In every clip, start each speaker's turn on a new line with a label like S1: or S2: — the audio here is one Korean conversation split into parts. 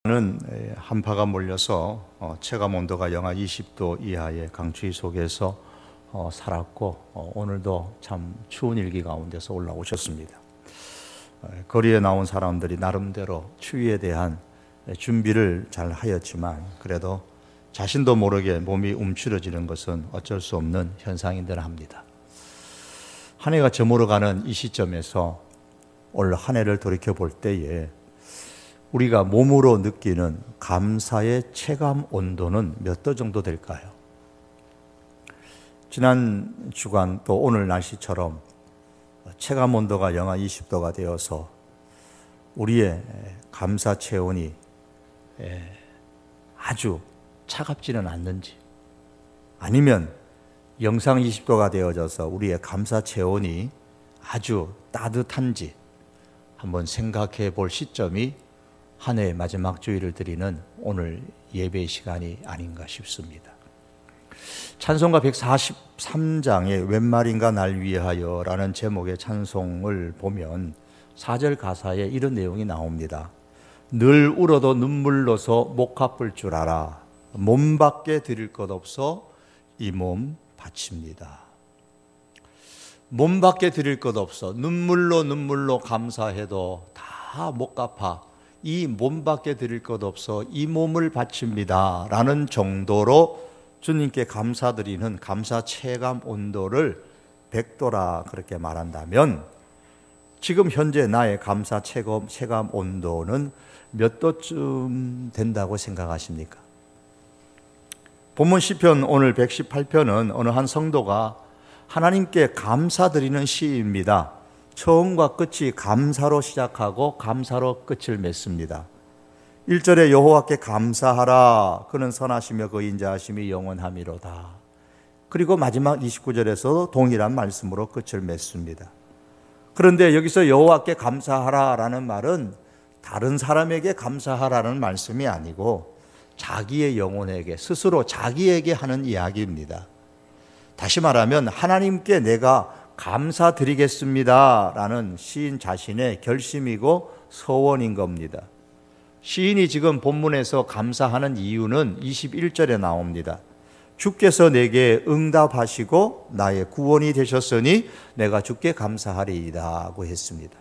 S1: 는 한파가 몰려서 체감 온도가 영하 20도 이하의 강추위 속에서 살았고 오늘도 참 추운 일기 가운데서 올라오셨습니다. 거리에 나온 사람들이 나름대로 추위에 대한 준비를 잘 하였지만 그래도 자신도 모르게 몸이 움츠러지는 것은 어쩔 수 없는 현상인들 합니다. 한 해가 저물어가는 이 시점에서 올 한 해를 돌이켜볼 때에 우리가 몸으로 느끼는 감사의 체감 온도는 몇 도 정도 될까요? 지난 주간 또 오늘 날씨처럼 체감 온도가 영하 20도가 되어서 우리의 감사 체온이 아주 차갑지는 않는지, 아니면 영상 20도가 되어져서 우리의 감사 체온이 아주 따뜻한지 한번 생각해 볼 시점이 한 해의 마지막 주일을 드리는 오늘 예배 시간이 아닌가 싶습니다. 찬송가 143장의 웬 말인가 날 위하여 라는 제목의 찬송을 보면 4절 가사에 이런 내용이 나옵니다. 늘 울어도 눈물로서 목 아플 줄 알아 몸밖에 드릴 것 없어 이 몸 바칩니다. 몸밖에 드릴 것 없어 눈물로 감사해도 다 못 갚아 이 몸밖에 드릴 것 없어 이 몸을 바칩니다 라는 정도로 주님께 감사드리는 감사 체감 온도를 100도라 그렇게 말한다면 지금 현재 나의 감사 체감 온도는 몇 도쯤 된다고 생각하십니까? 본문 시편 오늘 118편은 어느 한 성도가 하나님께 감사드리는 시입니다. 처음과 끝이 감사로 시작하고 감사로 끝을 맺습니다. 1절에 여호와께 감사하라 그는 선하시며 그 인자하심이 영원하미로다. 그리고 마지막 29절에서 동일한 말씀으로 끝을 맺습니다. 그런데 여기서 여호와께 감사하라라는 말은 다른 사람에게 감사하라는 말씀이 아니고 자기의 영혼에게, 스스로 자기에게 하는 이야기입니다. 다시 말하면 하나님께 내가 감사드리겠습니다 라는 시인 자신의 결심이고 서원인 겁니다. 시인이 지금 본문에서 감사하는 이유는 21절에 나옵니다. 주께서 내게 응답하시고 나의 구원이 되셨으니 내가 주께 감사하리이다 고 했습니다.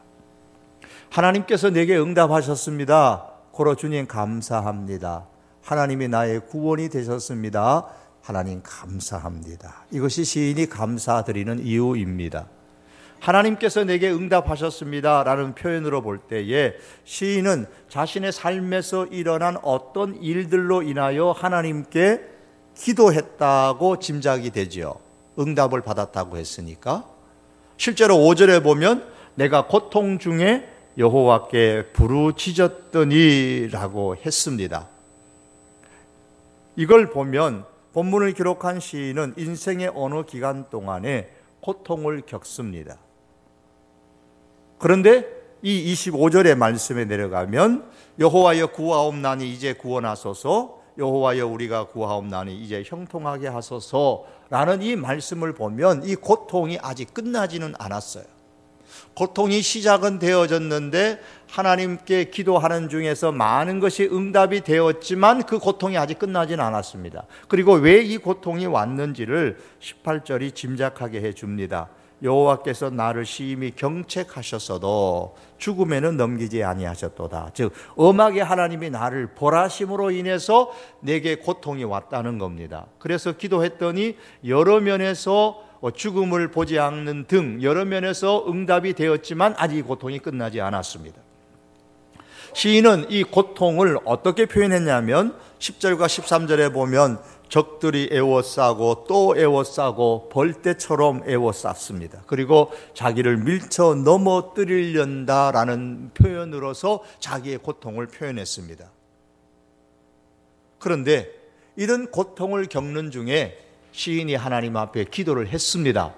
S1: 하나님께서 내게 응답하셨습니다. 고로 주님 감사합니다. 하나님이 나의 구원이 되셨습니다. 하나님 감사합니다. 이것이 시인이 감사드리는 이유입니다. 하나님께서 내게 응답하셨습니다 라는 표현으로 볼 때에 시인은 자신의 삶에서 일어난 어떤 일들로 인하여 하나님께 기도했다고 짐작이 되죠. 응답을 받았다고 했으니까. 실제로 5절에 보면 내가 고통 중에 여호와께 부르짖었더니 라고 했습니다. 이걸 보면 본문을 기록한 시인은 인생의 어느 기간 동안에 고통을 겪습니다. 그런데 이 25절의 말씀에 내려가면 여호와여 구하옵나니 이제 구원하소서, 여호와여 우리가 구하옵나니 이제 형통하게 하소서라는 이 말씀을 보면 이 고통이 아직 끝나지는 않았어요. 고통이 시작은 되어졌는데 하나님께 기도하는 중에서 많은 것이 응답이 되었지만 그 고통이 아직 끝나지는 않았습니다. 그리고 왜 이 고통이 왔는지를 18절이 짐작하게 해줍니다. 여호와께서 나를 심히 경책하셨어도 죽음에는 넘기지 아니하셨도다. 즉 엄하게 하나님이 나를 벌하심으로 인해서 내게 고통이 왔다는 겁니다. 그래서 기도했더니 여러 면에서 죽음을 보지 않는 등 여러 면에서 응답이 되었지만 아직 고통이 끝나지 않았습니다. 시인은 이 고통을 어떻게 표현했냐면 10절과 13절에 보면 적들이 애워싸고 또 애워싸고 벌떼처럼 애워쌌습니다. 그리고 자기를 밀쳐 넘어뜨리려다라는 표현으로서 자기의 고통을 표현했습니다. 그런데 이런 고통을 겪는 중에 시인이 하나님 앞에 기도를 했습니다.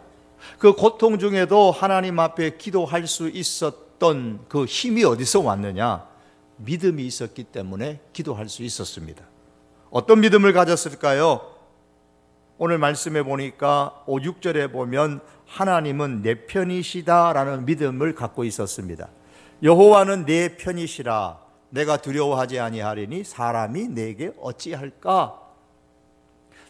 S1: 그 고통 중에도 하나님 앞에 기도할 수 있었던 그 힘이 어디서 왔느냐? 믿음이 있었기 때문에 기도할 수 있었습니다. 어떤 믿음을 가졌을까요? 오늘 말씀해 보니까 6절에 보면 하나님은 내 편이시다라는 믿음을 갖고 있었습니다. 여호와는 내 편이시라 내가 두려워하지 아니하리니 사람이 내게 어찌할까?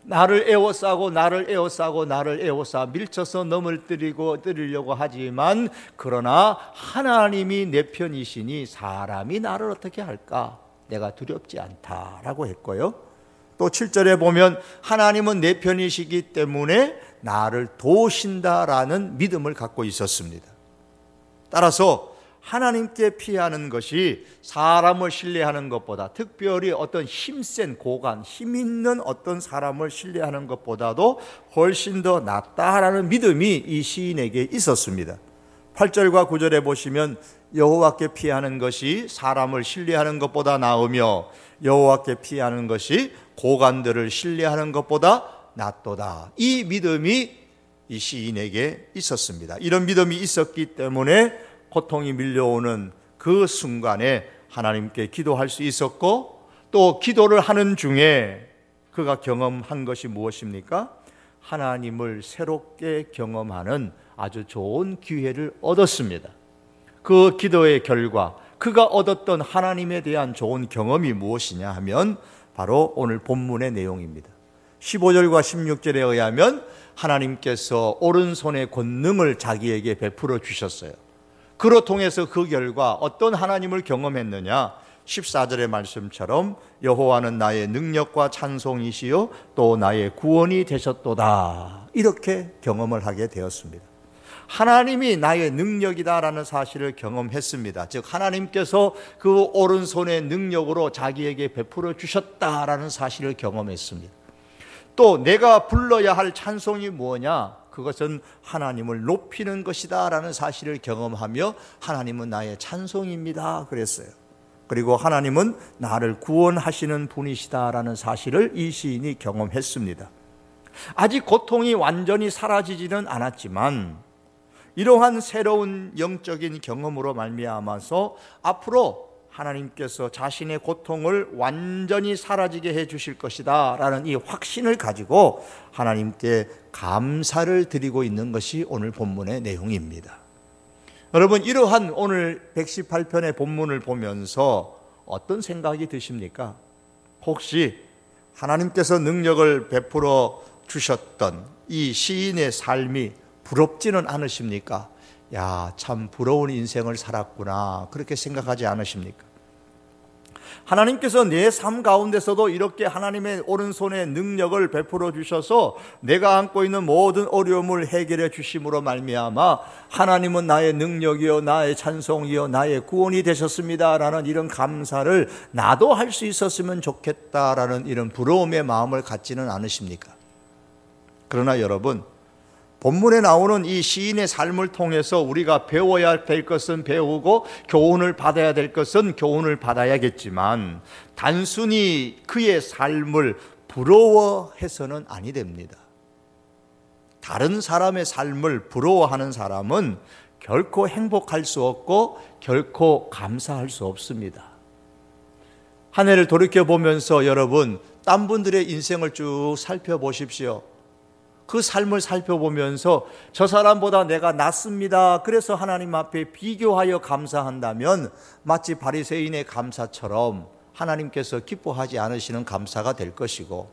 S1: 나를 에워싸고 나를 에워싸고 나를 에워싸 밀쳐서 넘어뜨리려고 하지만 그러나 하나님이 내 편이시니 사람이 나를 어떻게 할까? 내가 두렵지 않다라고 했고요. 또 7절에 보면 하나님은 내 편이시기 때문에 나를 도우신다라는 믿음을 갖고 있었습니다. 따라서 하나님께 피하는 것이 사람을 신뢰하는 것보다, 특별히 어떤 힘센 고관, 힘 있는 어떤 사람을 신뢰하는 것보다도 훨씬 더 낫다라는 믿음이 이 시인에게 있었습니다. 8절과 9절에 보시면 여호와께 피하는 것이 사람을 신뢰하는 것보다 나으며 여호와께 피하는 것이 고관들을 신뢰하는 것보다 낫도다. 이 믿음이 이 시인에게 있었습니다. 이런 믿음이 있었기 때문에 고통이 밀려오는 그 순간에 하나님께 기도할 수 있었고, 또 기도를 하는 중에 그가 경험한 것이 무엇입니까? 하나님을 새롭게 경험하는 아주 좋은 기회를 얻었습니다. 그 기도의 결과, 그가 얻었던 하나님에 대한 좋은 경험이 무엇이냐 하면 바로 오늘 본문의 내용입니다. 15절과 16절에 의하면 하나님께서 오른손의 권능을 자기에게 베풀어 주셨어요. 그로 통해서 그 결과 어떤 하나님을 경험했느냐? 14절의 말씀처럼 여호와는 나의 능력과 찬송이시요 또 나의 구원이 되셨도다. 이렇게 경험을 하게 되었습니다. 하나님이 나의 능력이다라는 사실을 경험했습니다. 즉 하나님께서 그 오른손의 능력으로 자기에게 베풀어 주셨다라는 사실을 경험했습니다. 또 내가 불러야 할 찬송이 뭐냐? 그것은 하나님을 높이는 것이다 라는 사실을 경험하며 하나님은 나의 찬송입니다 그랬어요. 그리고 하나님은 나를 구원하시는 분이시다 라는 사실을 이 시인이 경험했습니다. 아직 고통이 완전히 사라지지는 않았지만 이러한 새로운 영적인 경험으로 말미암아서 앞으로 하나님께서 자신의 고통을 완전히 사라지게 해 주실 것이다 라는 이 확신을 가지고 하나님께 감사를 드리고 있는 것이 오늘 본문의 내용입니다. 여러분, 이러한 오늘 118편의 본문을 보면서 어떤 생각이 드십니까? 혹시 하나님께서 능력을 베풀어 주셨던 이 시인의 삶이 부럽지는 않으십니까? 야, 참 부러운 인생을 살았구나, 그렇게 생각하지 않으십니까? 하나님께서 내 삶 가운데서도 이렇게 하나님의 오른손의 능력을 베풀어 주셔서 내가 안고 있는 모든 어려움을 해결해 주심으로 말미암아 하나님은 나의 능력이요 나의 찬송이요 나의 구원이 되셨습니다 라는 이런 감사를 나도 할 수 있었으면 좋겠다라는 이런 부러움의 마음을 갖지는 않으십니까? 그러나 여러분, 본문에 나오는 이 시인의 삶을 통해서 우리가 배워야 될 것은 배우고 교훈을 받아야 될 것은 교훈을 받아야겠지만 단순히 그의 삶을 부러워해서는 아니 됩니다. 다른 사람의 삶을 부러워하는 사람은 결코 행복할 수 없고 결코 감사할 수 없습니다. 한 해를 돌이켜보면서 여러분, 딴 분들의 인생을 쭉 살펴보십시오. 그 삶을 살펴보면서 저 사람보다 내가 낫습니다, 그래서 하나님 앞에 비교하여 감사한다면 마치 바리새인의 감사처럼 하나님께서 기뻐하지 않으시는 감사가 될 것이고,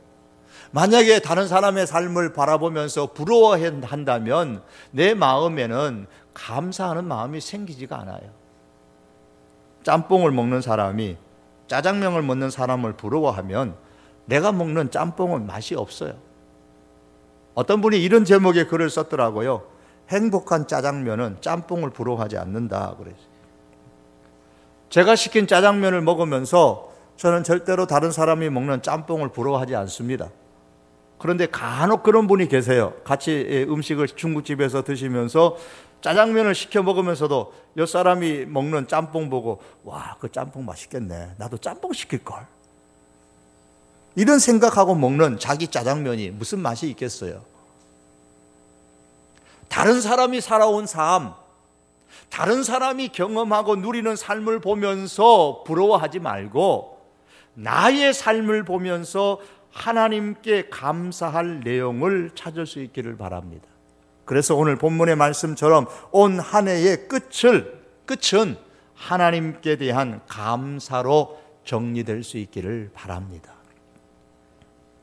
S1: 만약에 다른 사람의 삶을 바라보면서 부러워한다면 내 마음에는 감사하는 마음이 생기지가 않아요. 짬뽕을 먹는 사람이 짜장면을 먹는 사람을 부러워하면 내가 먹는 짬뽕은 맛이 없어요. 어떤 분이 이런 제목의 글을 썼더라고요. 행복한 짜장면은 짬뽕을 부러워하지 않는다 그래서. 제가 시킨 짜장면을 먹으면서 저는 절대로 다른 사람이 먹는 짬뽕을 부러워하지 않습니다. 그런데 간혹 그런 분이 계세요. 같이 음식을 중국집에서 드시면서 짜장면을 시켜 먹으면서도 옆 사람이 먹는 짬뽕 보고 와, 그 짬뽕 맛있겠네, 나도 짬뽕 시킬걸, 이런 생각하고 먹는 자기 짜장면이 무슨 맛이 있겠어요? 다른 사람이 살아온 삶, 다른 사람이 경험하고 누리는 삶을 보면서 부러워하지 말고 나의 삶을 보면서 하나님께 감사할 내용을 찾을 수 있기를 바랍니다. 그래서 오늘 본문의 말씀처럼 온 한 해의 끝은 하나님께 대한 감사로 정리될 수 있기를 바랍니다.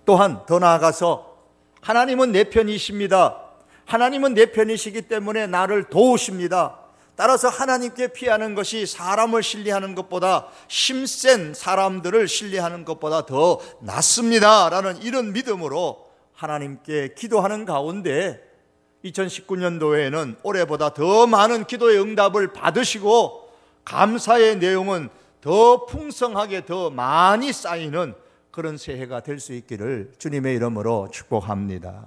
S1: 또한 더 나아가서 하나님은 내 편이십니다. 하나님은 내 편이시기 때문에 나를 도우십니다. 따라서 하나님께 피하는 것이 사람을 신뢰하는 것보다, 힘센 사람들을 신뢰하는 것보다 더 낫습니다 라는 이런 믿음으로 하나님께 기도하는 가운데 2019년도에는 올해보다 더 많은 기도의 응답을 받으시고 감사의 내용은 더 풍성하게 더 많이 쌓이는 그런 새해가 될 수 있기를 주님의 이름으로 축복합니다.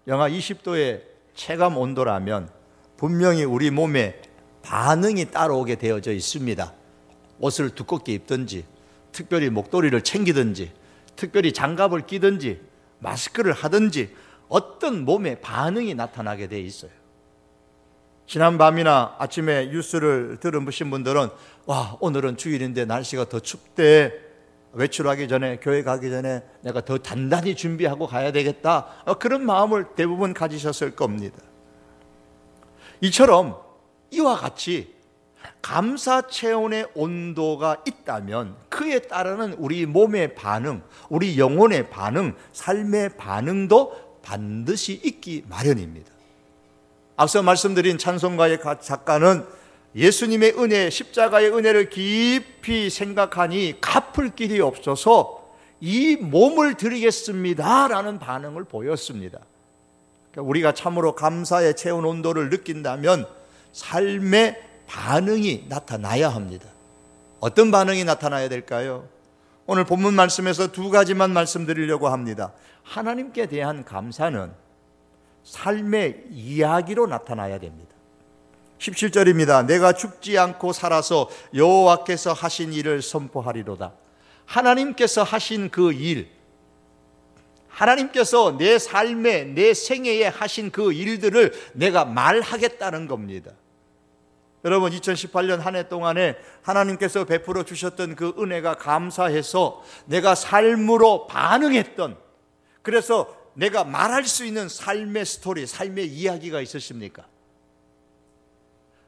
S1: 영하 20도의 체감 온도라면 분명히 우리 몸에 반응이 따라오게 되어져 있습니다. 옷을 두껍게 입든지, 특별히 목도리를 챙기든지, 특별히 장갑을 끼든지, 마스크를 하든지 어떤 몸의 반응이 나타나게 돼 있어요. 지난 밤이나 아침에 뉴스를 들으신 분들은 와, 오늘은 주일인데 날씨가 더 춥대, 외출하기 전에, 교회 가기 전에 내가 더 단단히 준비하고 가야 되겠다, 그런 마음을 대부분 가지셨을 겁니다. 이처럼 이와 같이 감사 체온의 온도가 있다면 그에 따르는 우리 몸의 반응, 우리 영혼의 반응, 삶의 반응도 반드시 있기 마련입니다. 앞서 말씀드린 찬송가의 작가는 예수님의 은혜, 십자가의 은혜를 깊이 생각하니 갚을 길이 없어서 이 몸을 드리겠습니다 라는 반응을 보였습니다. 우리가 참으로 감사의 체온 온도를 느낀다면 삶의 반응이 나타나야 합니다. 어떤 반응이 나타나야 될까요? 오늘 본문 말씀에서 두 가지만 말씀드리려고 합니다. 하나님께 대한 감사는 삶의 이야기로 나타나야 됩니다. 17절입니다. 내가 죽지 않고 살아서 여호와께서 하신 일을 선포하리로다. 하나님께서 하신 그 일, 하나님께서 내 삶에, 내 생애에 하신 그 일들을 내가 말하겠다는 겁니다. 여러분, 2018년 한 해 동안에 하나님께서 베풀어 주셨던 그 은혜가 감사해서 내가 삶으로 반응했던, 그래서 내가 말할 수 있는 삶의 스토리, 삶의 이야기가 있으십니까?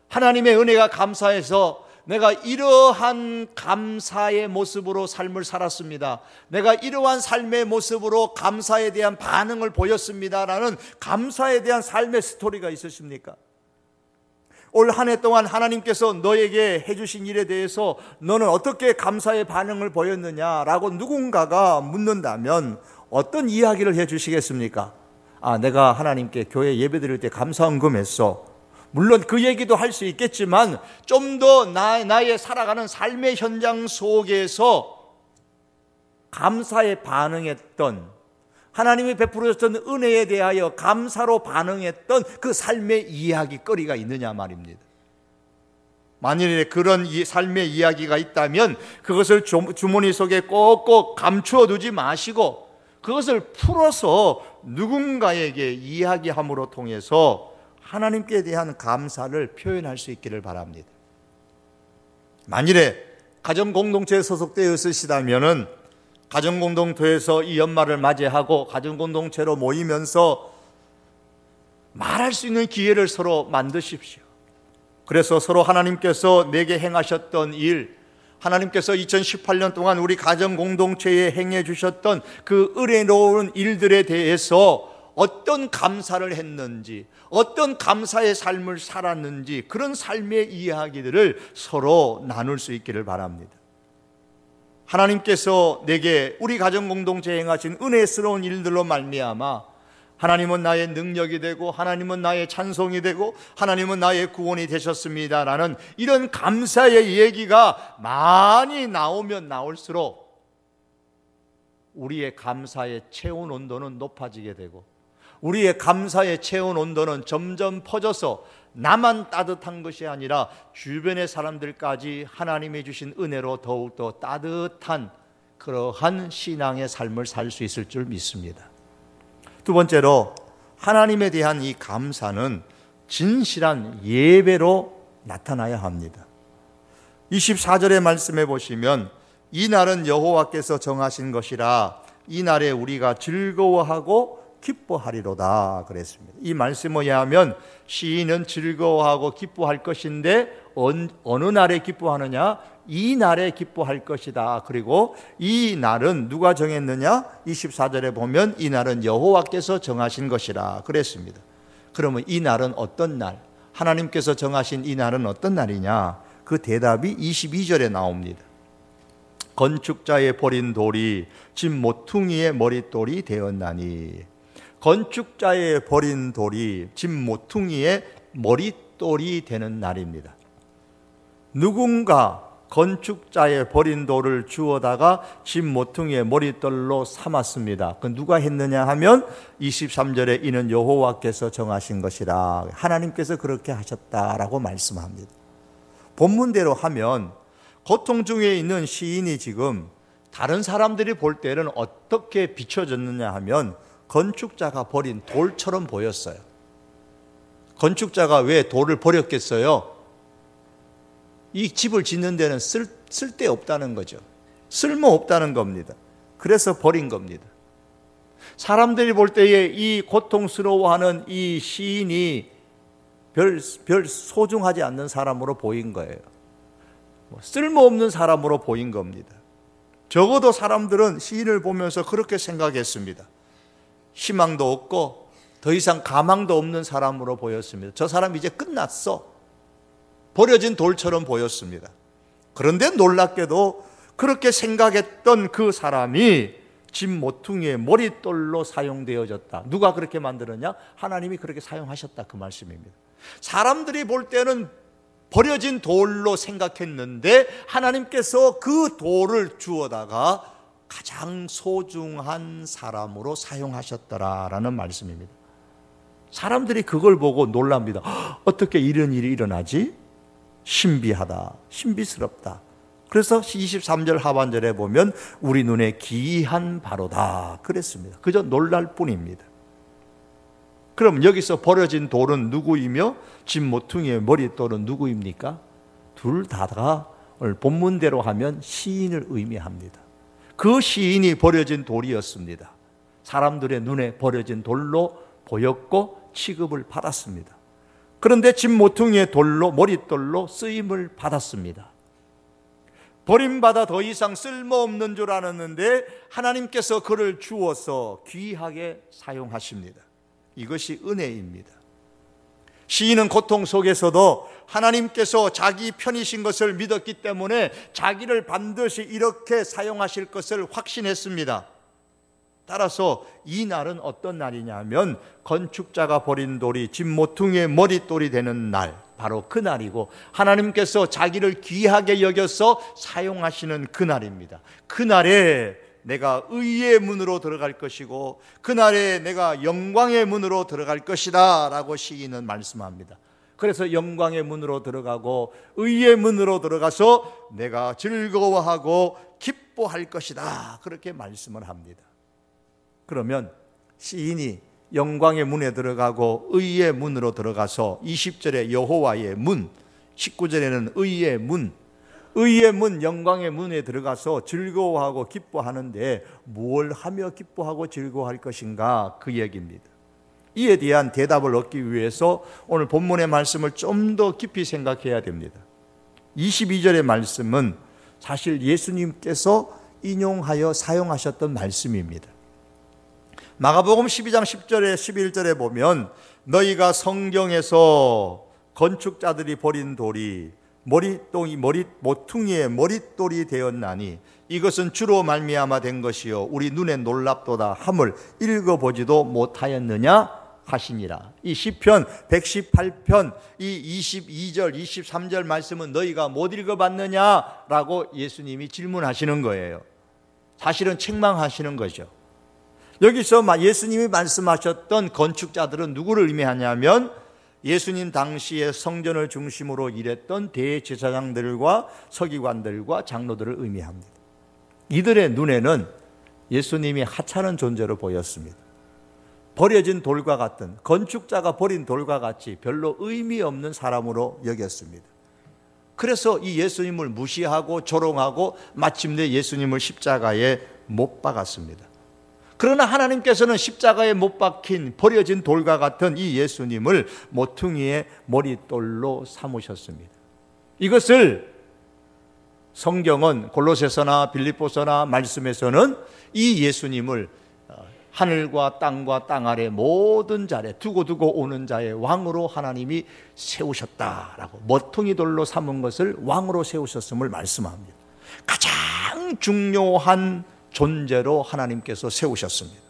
S1: 하나님의 은혜가 감사해서 내가 이러한 감사의 모습으로 삶을 살았습니다, 내가 이러한 삶의 모습으로 감사에 대한 반응을 보였습니다 라는 감사에 대한 삶의 스토리가 있으십니까? 올 한 해 동안 하나님께서 너에게 해주신 일에 대해서 너는 어떻게 감사의 반응을 보였느냐라고 누군가가 묻는다면 어떤 이야기를 해주시겠습니까? 내가 하나님께 교회 예배드릴 때 감사헌금했어. 물론 그 얘기도 할 수 있겠지만 좀 더 나의 살아가는 삶의 현장 속에서 감사에 반응했던, 하나님이 베풀어 줬던 은혜에 대하여 감사로 반응했던 그 삶의 이야기거리가 있느냐 말입니다. 만일에 그런 삶의 이야기가 있다면 그것을 주머니 속에 꼭꼭 감추어 두지 마시고 그것을 풀어서 누군가에게 이야기함으로 통해서 하나님께 대한 감사를 표현할 수 있기를 바랍니다. 만일에 가정공동체에 소속되어 있으시다면 가정공동체에서 이 연말을 맞이하고 가정공동체로 모이면서 말할 수 있는 기회를 서로 만드십시오. 그래서 서로 하나님께서 내게 행하셨던 일, 하나님께서 2018년 동안 우리 가정공동체에 행해 주셨던 그 은혜로운 일들에 대해서 어떤 감사를 했는지, 어떤 감사의 삶을 살았는지, 그런 삶의 이야기들을 서로 나눌 수 있기를 바랍니다. 하나님께서 내게 우리 가정공동체에 행하신 은혜스러운 일들로 말미암아 하나님은 나의 능력이 되고 하나님은 나의 찬송이 되고 하나님은 나의 구원이 되셨습니다 라는 이런 감사의 얘기가 많이 나오면 나올수록 우리의 감사의 체온 온도는 높아지게 되고 우리의 감사의 체온 온도는 점점 퍼져서 나만 따뜻한 것이 아니라 주변의 사람들까지 하나님이 주신 은혜로 더욱더 따뜻한 그러한 신앙의 삶을 살 수 있을 줄 믿습니다. 두 번째로 하나님에 대한 이 감사는 진실한 예배로 나타나야 합니다. 24절의 말씀에 보시면 이 날은 여호와께서 정하신 것이라 이 날에 우리가 즐거워하고 기뻐하리로다 그랬습니다. 이 말씀에 의하면 시인은 즐거워하고 기뻐할 것인데 어느 날에 기뻐하느냐? 이 날에 기뻐할 것이다. 그리고 이 날은 누가 정했느냐? 24절에 보면 이 날은 여호와께서 정하신 것이라 그랬습니다. 그러면 이 날은 어떤 날? 하나님께서 정하신 이 날은 어떤 날이냐? 그 대답이 22절에 나옵니다. 건축자의 버린 돌이 집 모퉁이의 머릿돌이 되었나니, 건축자의 버린 돌이 집 모퉁이의 머릿돌이 되는 날입니다. 누군가 건축자의 버린 돌을 주워다가 집 모퉁이의 머릿돌로 삼았습니다. 그 누가 했느냐 하면 23절에 이는 여호와께서 정하신 것이라, 하나님께서 그렇게 하셨다라고 말씀합니다. 본문대로 하면 고통 중에 있는 시인이 지금 다른 사람들이 볼 때는 어떻게 비춰졌느냐 하면 건축자가 버린 돌처럼 보였어요. 건축자가 왜 돌을 버렸겠어요? 이 집을 짓는 데는 쓸데없다는 거죠. 쓸모없다는 겁니다. 그래서 버린 겁니다. 사람들이 볼 때에 이 고통스러워하는 이 시인이 별 소중하지 않는 사람으로 보인 거예요. 쓸모없는 사람으로 보인 겁니다. 적어도 사람들은 시인을 보면서 그렇게 생각했습니다. 희망도 없고 더 이상 가망도 없는 사람으로 보였습니다. 저 사람 이제 끝났어. 버려진 돌처럼 보였습니다. 그런데 놀랍게도 그렇게 생각했던 그 사람이 집 모퉁이의 머릿돌로 사용되어졌다. 누가 그렇게 만들었냐? 하나님이 그렇게 사용하셨다, 그 말씀입니다. 사람들이 볼 때는 버려진 돌로 생각했는데 하나님께서 그 돌을 주워다가 가장 소중한 사람으로 사용하셨더라라는 말씀입니다. 사람들이 그걸 보고 놀랍니다. 어떻게 이런 일이 일어나지? 신비하다, 신비스럽다. 그래서 23절 하반절에 보면 우리 눈에 기이한 바로다 그랬습니다. 그저 놀랄 뿐입니다. 그럼 여기서 버려진 돌은 누구이며 집 모퉁이의 머릿돌은 누구입니까? 둘 다가 오늘 본문대로 하면 시인을 의미합니다. 그 시인이 버려진 돌이었습니다. 사람들의 눈에 버려진 돌로 보였고 취급을 받았습니다. 그런데 집 모퉁이의 돌로, 머릿돌로 쓰임을 받았습니다. 버림받아 더 이상 쓸모없는 줄 알았는데 하나님께서 그를 주어서 귀하게 사용하십니다. 이것이 은혜입니다. 시인은 고통 속에서도 하나님께서 자기 편이신 것을 믿었기 때문에 자기를 반드시 이렇게 사용하실 것을 확신했습니다. 따라서 이 날은 어떤 날이냐면 건축자가 버린 돌이 집 모퉁이의 머릿돌이 되는 날, 바로 그 날이고 하나님께서 자기를 귀하게 여겨서 사용하시는 그 날입니다. 그 날에 내가 의의 문으로 들어갈 것이고 그날에 내가 영광의 문으로 들어갈 것이다 라고 시인은 말씀합니다. 그래서 영광의 문으로 들어가고 의의 문으로 들어가서 내가 즐거워하고 기뻐할 것이다, 그렇게 말씀을 합니다. 그러면 시인이 영광의 문에 들어가고 의의 문으로 들어가서 20절에 여호와의 문, 19절에는 의의 문, 의의 문, 영광의 문에 들어가서 즐거워하고 기뻐하는데 뭘 하며 기뻐하고 즐거워할 것인가, 그 얘기입니다. 이에 대한 대답을 얻기 위해서 오늘 본문의 말씀을 좀 더 깊이 생각해야 됩니다. 22절의 말씀은 사실 예수님께서 인용하여 사용하셨던 말씀입니다. 마가복음 12장 10절에 11절에 보면 너희가 성경에서 건축자들이 버린 돌이 모퉁이의 머릿돌이 되었나니 이것은 주로 말미암아 된 것이요 우리 눈에 놀랍도다 함을 읽어보지도 못하였느냐 하시니라. 이 시편 118편 이 22절 23절 말씀은 너희가 못 읽어봤느냐라고 예수님이 질문하시는 거예요. 사실은 책망하시는 거죠. 여기서 예수님이 말씀하셨던 건축자들은 누구를 의미하냐면 예수님 당시에 성전을 중심으로 일했던 대제사장들과 서기관들과 장로들을 의미합니다. 이들의 눈에는 예수님이 하찮은 존재로 보였습니다. 버려진 돌과 같은, 건축자가 버린 돌과 같이 별로 의미 없는 사람으로 여겼습니다. 그래서 이 예수님을 무시하고 조롱하고 마침내 예수님을 십자가에 못 박았습니다. 그러나 하나님께서는 십자가에 못 박힌 버려진 돌과 같은 이 예수님을 모퉁이의 머릿돌로 삼으셨습니다. 이것을 성경은 골로새서나 빌립보서나 말씀에서는 이 예수님을 하늘과 땅과 땅 아래 모든 자리에 두고 오는 자의 왕으로 하나님이 세우셨다라고, 머퉁이 돌로 삼은 것을 왕으로 세우셨음을 말씀합니다. 가장 중요한 존재로 하나님께서 세우셨습니다.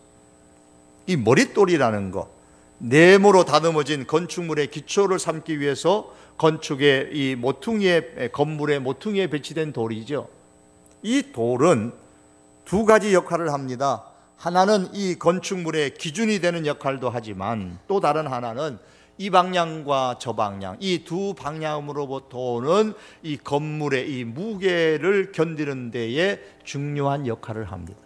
S1: 이 머릿돌이라는 것, 네모로 다듬어진 건축물의 기초를 삼기 위해서 건축의 이 모퉁이의, 건물의 모퉁이에 배치된 돌이죠. 이 돌은 두 가지 역할을 합니다. 하나는 이 건축물의 기준이 되는 역할도 하지만 또 다른 하나는 이 방향과 저 방향, 이 두 방향으로부터 오는 이 건물의 이 무게를 견디는 데에 중요한 역할을 합니다.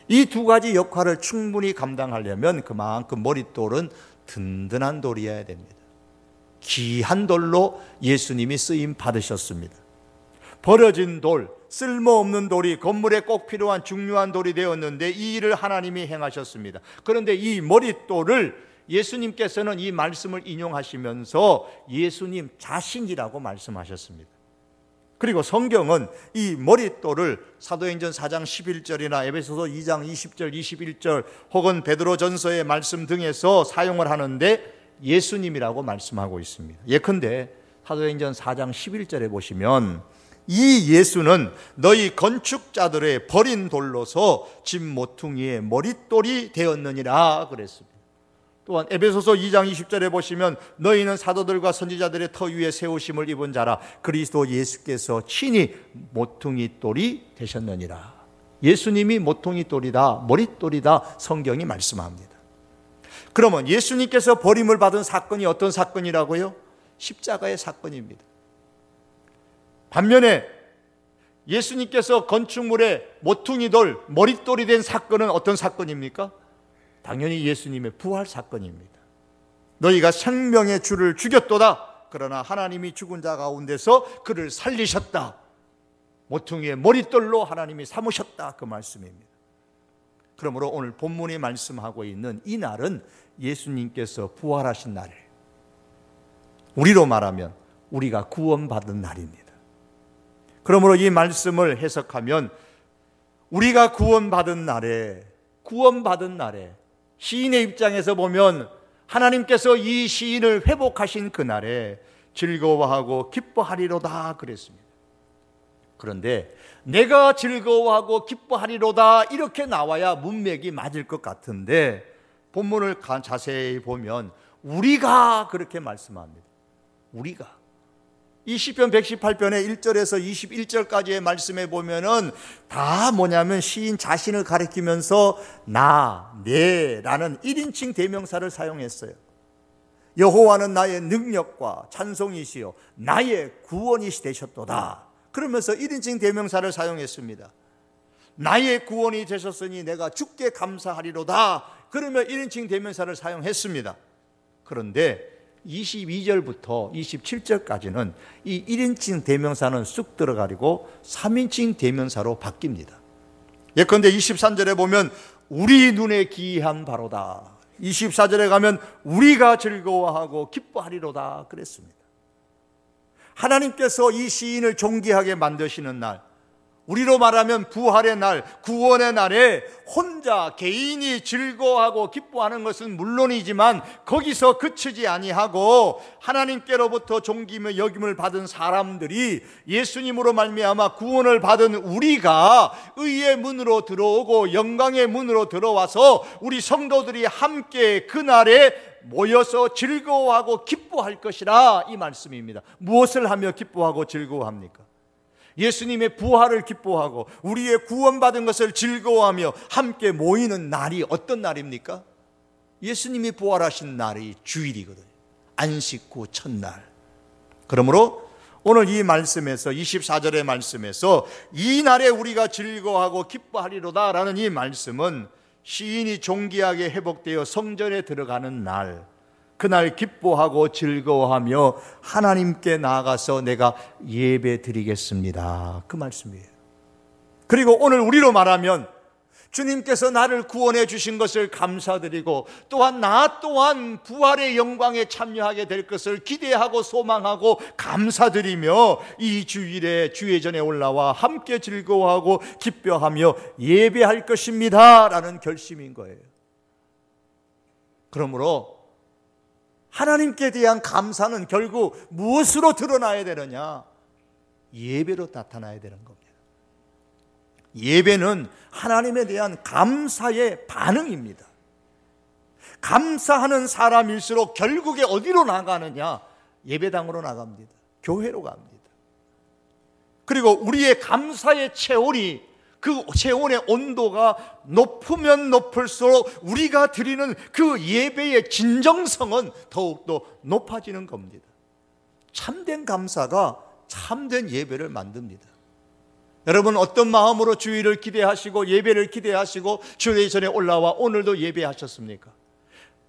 S1: 이 두 가지 역할을 충분히 감당하려면 그만큼 머릿돌은 든든한 돌이어야 됩니다. 귀한 돌로 예수님이 쓰임 받으셨습니다. 버려진 돌, 쓸모없는 돌이 건물에 꼭 필요한 중요한 돌이 되었는데 이 일을 하나님이 행하셨습니다. 그런데 이 머릿돌을 예수님께서는 이 말씀을 인용하시면서 예수님 자신이라고 말씀하셨습니다. 그리고 성경은 이 머릿돌을 사도행전 4장 11절이나 에베소서 2장 20절, 21절 혹은 베드로전서의 말씀 등에서 사용을 하는데 예수님이라고 말씀하고 있습니다. 예컨대 사도행전 4장 11절에 보시면 이 예수는 너희 건축자들의 버린 돌로서 집 모퉁이의 머릿돌이 되었느니라 그랬습니다. 또한 에베소서 2장 20절에 보시면 너희는 사도들과 선지자들의 터 위에 세우심을 입은 자라 그리스도 예수께서 친히 모퉁이 돌이 되셨느니라. 예수님이 모퉁이 돌이다, 머릿돌이다 성경이 말씀합니다. 그러면 예수님께서 버림을 받은 사건이 어떤 사건이라고요? 십자가의 사건입니다. 반면에 예수님께서 건축물의 모퉁이 돌, 머릿돌이 된 사건은 어떤 사건입니까? 당연히 예수님의 부활 사건입니다. 너희가 생명의 주를 죽였도다. 그러나 하나님이 죽은 자 가운데서 그를 살리셨다. 모퉁이의 머릿돌로 하나님이 삼으셨다. 그 말씀입니다. 그러므로 오늘 본문이 말씀하고 있는 이 날은 예수님께서 부활하신 날이에요. 우리로 말하면 우리가 구원받은 날입니다. 그러므로 이 말씀을 해석하면 우리가 구원받은 날에 시인의 입장에서 보면 하나님께서 이 시인을 회복하신 그날에 즐거워하고 기뻐하리로다 그랬습니다. 그런데 내가 즐거워하고 기뻐하리로다 이렇게 나와야 문맥이 맞을 것 같은데 본문을 자세히 보면 우리가 그렇게 말씀합니다. 우리가 이 시편 118편의 1절에서 21절까지의 말씀에 보면은 다 뭐냐면 시인 자신을 가리키면서 나, 내라는 1인칭 대명사를 사용했어요. 여호와는 나의 능력과 찬송이시요 나의 구원이 되셨도다. 그러면서 1인칭 대명사를 사용했습니다. 나의 구원이 되셨으니 내가 주께 감사하리로다. 그러면 1인칭 대명사를 사용했습니다. 그런데 22절부터 27절까지는 이 1인칭 대명사는 쑥 들어가리고 3인칭 대명사로 바뀝니다. 예컨대 23절에 보면 우리 눈에 기이한 바로다. 24절에 가면 우리가 즐거워하고 기뻐하리로다 그랬습니다. 하나님께서 이 시인을 존귀하게 만드시는 날, 우리로 말하면 부활의 날, 구원의 날에 혼자 개인이 즐거워하고 기뻐하는 것은 물론이지만 거기서 그치지 아니하고 하나님께로부터 존귀며 여김을 받은 사람들이 예수님으로 말미암아 구원을 받은 우리가 의의 문으로 들어오고 영광의 문으로 들어와서 우리 성도들이 함께 그날에 모여서 즐거워하고 기뻐할 것이라 이 말씀입니다. 무엇을 하며 기뻐하고 즐거워합니까? 예수님의 부활을 기뻐하고 우리의 구원받은 것을 즐거워하며 함께 모이는 날이 어떤 날입니까? 예수님이 부활하신 날이 주일이거든요. 안식 후 첫날. 그러므로 오늘 이 말씀에서 24절의 말씀에서 이 날에 우리가 즐거워하고 기뻐하리로다 라는 이 말씀은 시인이 존귀하게 회복되어 성전에 들어가는 날, 그날 기뻐하고 즐거워하며 하나님께 나아가서 내가 예배 드리겠습니다. 그 말씀이에요. 그리고 오늘 우리로 말하면 주님께서 나를 구원해 주신 것을 감사드리고 또한 나 또한 부활의 영광에 참여하게 될 것을 기대하고 소망하고 감사드리며 이 주일에 주의 전에 올라와 함께 즐거워하고 기뻐하며 예배할 것입니다 라는 결심인 거예요. 그러므로 하나님께 대한 감사는 결국 무엇으로 드러나야 되느냐? 예배로 나타나야 되는 겁니다. 예배는 하나님에 대한 감사의 반응입니다. 감사하는 사람일수록 결국에 어디로 나가느냐? 예배당으로 나갑니다. 교회로 갑니다. 그리고 우리의 감사의 체온이, 그 체온의 온도가 높으면 높을수록 우리가 드리는 그 예배의 진정성은 더욱더 높아지는 겁니다. 참된 감사가 참된 예배를 만듭니다. 여러분, 어떤 마음으로 주일을 기대하시고 예배를 기대하시고 주의 전에 올라와 오늘도 예배하셨습니까?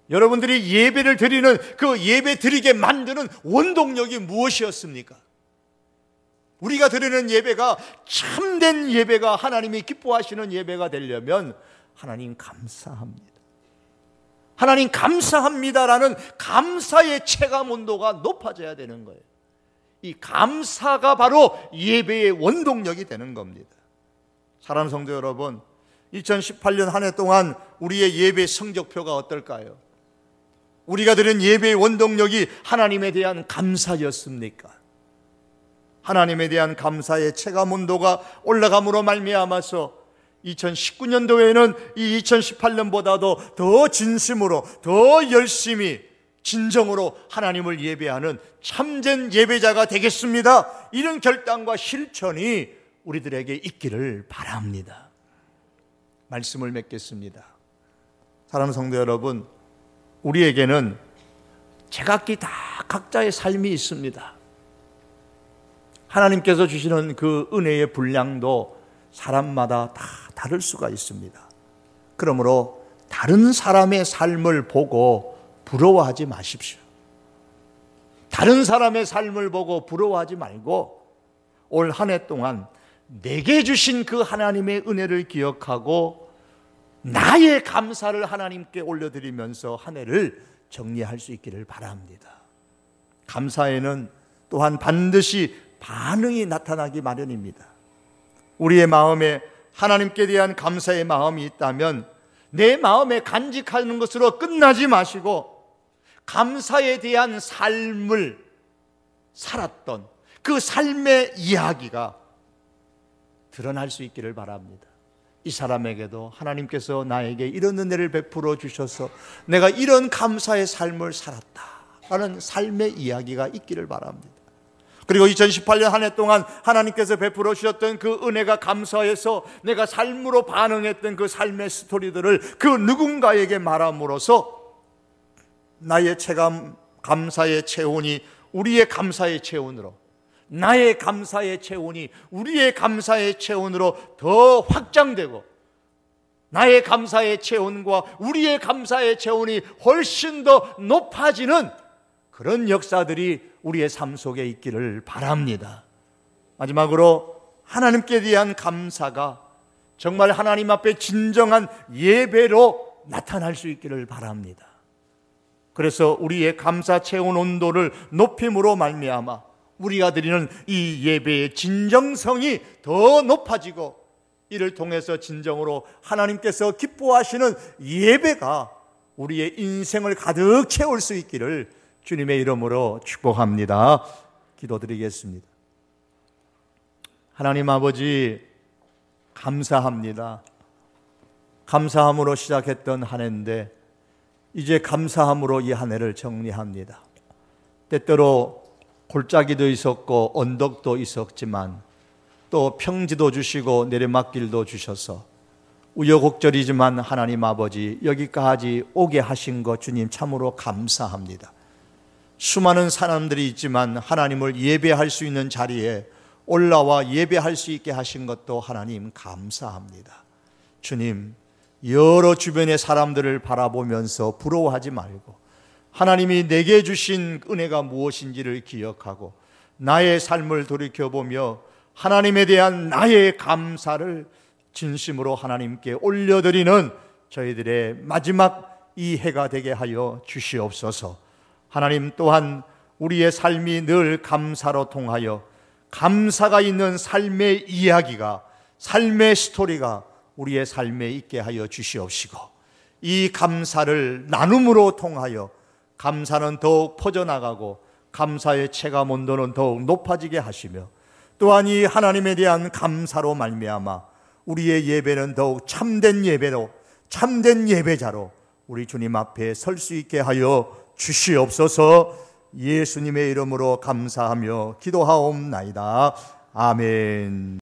S1: 여러분들이 예배를 드리는 그 예배 드리게 만드는 원동력이 무엇이었습니까? 우리가 드리는 예배가 참된 예배가 하나님이 기뻐하시는 예배가 되려면 하나님 감사합니다, 하나님 감사합니다라는 감사의 체감 온도가 높아져야 되는 거예요. 이 감사가 바로 예배의 원동력이 되는 겁니다. 사랑하는 성도 여러분, 2018년 한 해 동안 우리의 예배 성적표가 어떨까요? 우리가 드린 예배의 원동력이 하나님에 대한 감사였습니까? 하나님에 대한 감사의 체감 온도가 올라감으로 말미암아서 2019년도에는 이 2018년보다도 더 진심으로, 더 열심히 진정으로 하나님을 예배하는 참된 예배자가 되겠습니다. 이런 결단과 실천이 우리들에게 있기를 바랍니다. 말씀을 맺겠습니다. 사랑하는 성도 여러분, 우리에게는 제각기 다 각자의 삶이 있습니다. 하나님께서 주시는 그 은혜의 분량도 사람마다 다 다를 수가 있습니다. 그러므로 다른 사람의 삶을 보고 부러워하지 마십시오. 다른 사람의 삶을 보고 부러워하지 말고 올 한 해 동안 내게 주신 그 하나님의 은혜를 기억하고 나의 감사를 하나님께 올려드리면서 한 해를 정리할 수 있기를 바랍니다. 감사에는 또한 반드시 반응이 나타나기 마련입니다. 우리의 마음에 하나님께 대한 감사의 마음이 있다면 내 마음에 간직하는 것으로 끝나지 마시고 감사에 대한 삶을 살았던 그 삶의 이야기가 드러날 수 있기를 바랍니다. 이 사람에게도 하나님께서 나에게 이런 은혜를 베풀어 주셔서 내가 이런 감사의 삶을 살았다라는 삶의 이야기가 있기를 바랍니다. 그리고 2018년 한 해 동안 하나님께서 베풀어 주셨던 그 은혜가 감사해서 내가 삶으로 반응했던 그 삶의 스토리들을 그 누군가에게 말함으로써 나의 감사의 체온이 우리의 감사의 체온으로, 나의 감사의 체온이 우리의 감사의 체온으로 더 확장되고 나의 감사의 체온과 우리의 감사의 체온이 훨씬 더 높아지는 그런 역사들이 우리의 삶 속에 있기를 바랍니다. 마지막으로 하나님께 대한 감사가 정말 하나님 앞에 진정한 예배로 나타날 수 있기를 바랍니다. 그래서 우리의 감사 체온 온도를 높임으로 말미암아 우리가 드리는 이 예배의 진정성이 더 높아지고 이를 통해서 진정으로 하나님께서 기뻐하시는 예배가 우리의 인생을 가득 채울 수 있기를 주님의 이름으로 축복합니다. 기도드리겠습니다. 하나님 아버지, 감사합니다. 감사함으로 시작했던 한 해인데 이제 감사함으로 이 한 해를 정리합니다. 때때로 골짜기도 있었고 언덕도 있었지만 또 평지도 주시고 내리막길도 주셔서 우여곡절이지만 하나님 아버지 여기까지 오게 하신 것 주님 참으로 감사합니다. 수많은 사람들이 있지만 하나님을 예배할 수 있는 자리에 올라와 예배할 수 있게 하신 것도 하나님 감사합니다. 주님, 여러 주변의 사람들을 바라보면서 부러워하지 말고 하나님이 내게 주신 은혜가 무엇인지를 기억하고 나의 삶을 돌이켜보며 하나님에 대한 나의 감사를 진심으로 하나님께 올려드리는 저희들의 마지막 이 해가 되게 하여 주시옵소서. 하나님 또한 우리의 삶이 늘 감사로 통하여 감사가 있는 삶의 이야기가, 삶의 스토리가 우리의 삶에 있게 하여 주시옵시고, 이 감사를 나눔으로 통하여 감사는 더욱 퍼져나가고 감사의 체감 온도는 더욱 높아지게 하시며, 또한 이 하나님에 대한 감사로 말미암아 우리의 예배는 더욱 참된 예배로, 참된 예배자로 우리 주님 앞에 설 수 있게 하여 주시옵소서. 예수님의 이름으로 감사하며 기도하옵나이다. 아멘.